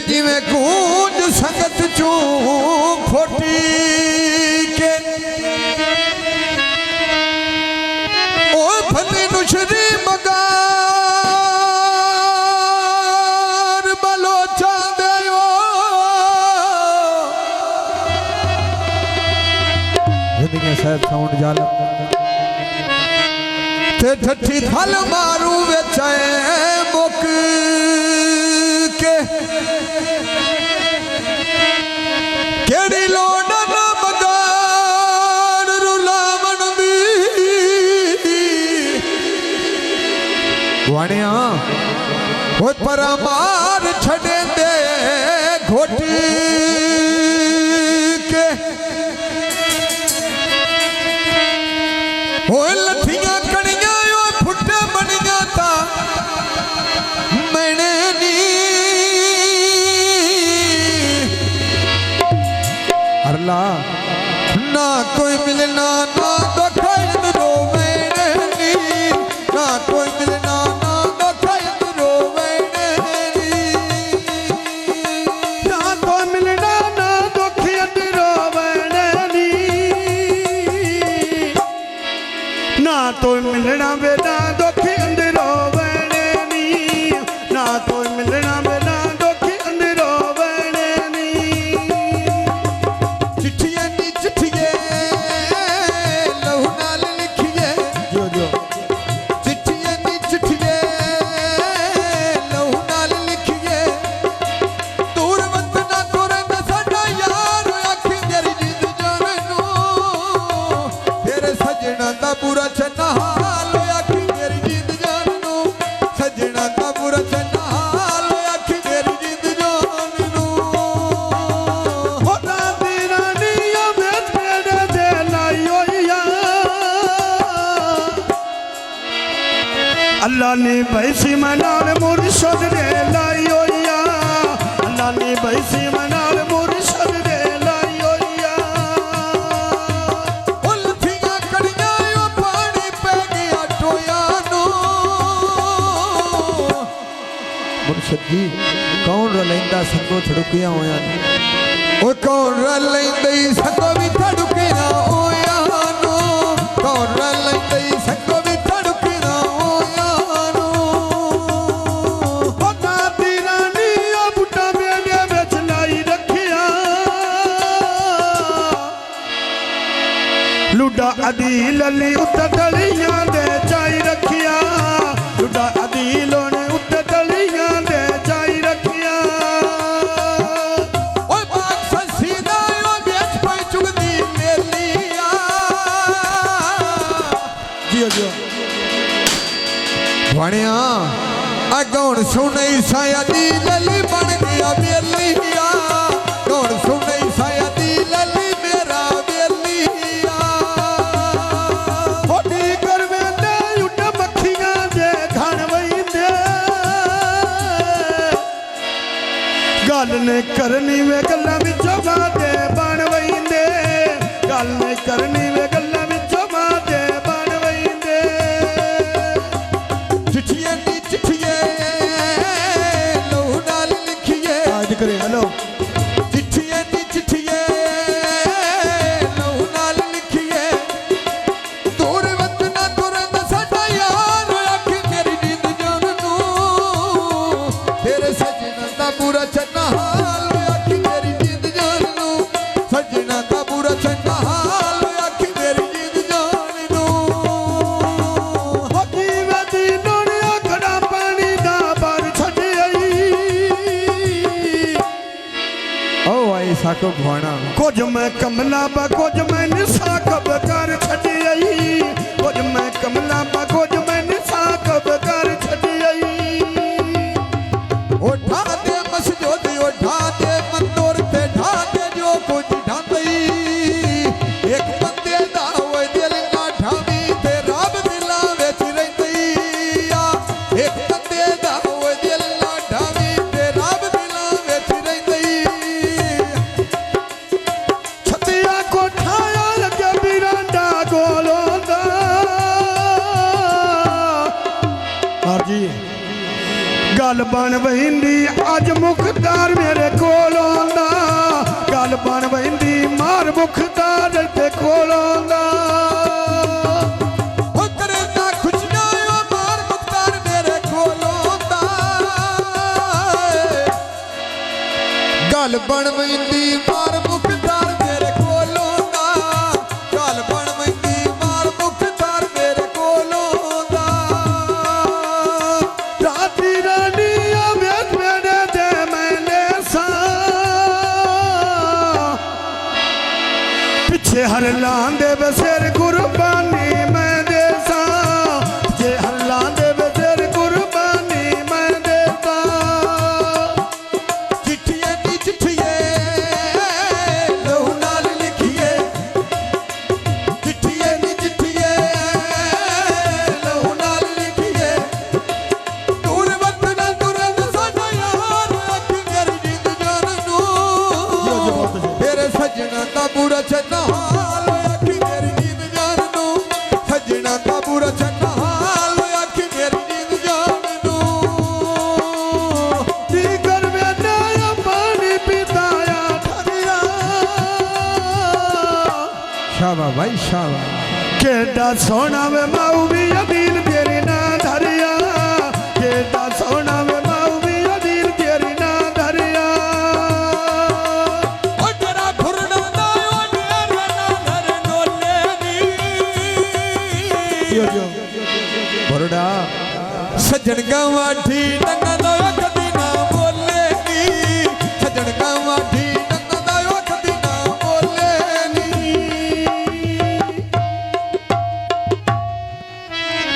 जिमें गूंज संगत चू फोटी के ओ फली नुशरी मगार बलोचा देयो जिंदगी साहब साउंड जाल ते ठठी थल मारू वेचाए मुक के केड़ी लोड न मगान रुलावन दी वाणिया वो परमार छड़े दे घोटी के वो लठियां कड़ियां यो फुटे बनिया ता मैंने नी अरला ना कोई मिलना ना दुखद रोवे नी ना कोई मिलना ना दुखद रोवे नी ना कोई मिलना ना दुखद रोवे नी ना तो मिलना बेना दुखी रोवे नी ना तो मिलना बेना दुखी रोवे नी चिट्ठियां नी चिट्ठिये लहू नाल लिखिए जो जो चिट्ठियां नी चिट्ठिये लहू नाल लिखिए दूर वत ना तुरे मैं साडा यार आखी मेरी जिंद जान नू तेरे सजना दा पूरा चन्ना हाल आखी मेरी जिंद जान नू सजना दा पूरा चन्ना हाल आखी मेरी जिंद जान नू होता तेरा निया में तेरे दे लायो या अल्लाह ने भैसी मनाल मुर्शद दे लायो या अल्लाह ने भैसी मनाल मुर्शद दे लायो या उल्थियां कड़ियां यो पानी पै गया टोया नो मुर्शद जी कौन रलैंदा संगो थड़ुकिया होया ओ कौन रलैंदई संगो भी थड़ुकिया होया नो कौन रलैंदई संगो भी थड़ुकिया होया नो होता तेरा निया बुटा बेड़े में लाई रखिया लुडा अदी लली उत्ते तलियां दे चाई रखिया लुडा अदी लोने उत्ते तलियां दे चाई रखिया ओ बाग संसीदा यो बेच पे चुगदी मेलिया जियो जियो वाणिया आ कौन सुने साया दी लली बन गया बेलिया कौन सुने साया दी लली मेरा बेलिया होटी कर वेंदे उठ मक्खियां दे घण वईंदे गल ने करनी वे गल्लां विचों बाते बण वईंदे गल ने करनी वे गल्लां विचों बाते बण वईंदे चिट्ठियां नी चिट्ठिये लहू नाल लिखिए आज करे हेलो चिट्ठियां नी चिट्ठिये लहू नाल लिखिए दूर वत ना तुरे मैं साडा यार आखी मेरी नींद जान नू तेरे सजना दा पूरा चन्ना हाल आखी मेरी नींद जान नू सजना दा पूरा चन्ना हाल आखी मेरी नींद जान नू होटी वे दीनों ने आखड़ा पानी दा बार छड़ आई ओ आई साको भवाना कुछ मैं कमला बा कुछ मैं निशा कब कर छड़ी आई कुछ मैं कमला बा कुछ मैं निशा कब कर छड़ी आई उठा दे मसजोदी उठा दे मंदोर ते ढा दे जो कुछ ढांदई एक बंदे दा होए दिल ना ढावी ते रब दिला विच रहिंदी आ एक बंदे दा होए दिल ना ढावी ते रब दिला विच रहिंदी छतिया कोठाया लगे बिरांडा गोलों दा जी गल बन बहिंदी अज मुख्तार में गल बन मैंदी मार मुखदार मेरे कोलों दा गल बन मैंदी मार मुखदार मेरे कोलों दा राती रानी वेख मेरे दे मैंने सा पिछे हर लांदे बसेर कुर्बानी मैं देसा जे हर लांदे बसेर कुर्बानी मैं देता चिट्ठिए नी चिट्ठिए लहू नाल लिखिए चिट्ठिए नी चिट्ठिए लहू नाल लिखिए दूर वतन दुरंद साडा यार अख मेरी जिंद जान नू तेरे सजना दा बुरा चन्ना हाल अख मेरी जिंद जान नू सजना दा बुरा चन्ना हाल अख मेरी जिंद जान नू दीगर में नया पानी पिताया धरिया शाबाश भाई शाबाश केडा सोना वे माऊ भी अदील तेरी ना धरिया केडा सोना वे माऊ भी अदील तेरी ना धरिया ओ तेरा खुरना दा ओ तेरे ना धर डोले दी बरड़ा सजन गवाठी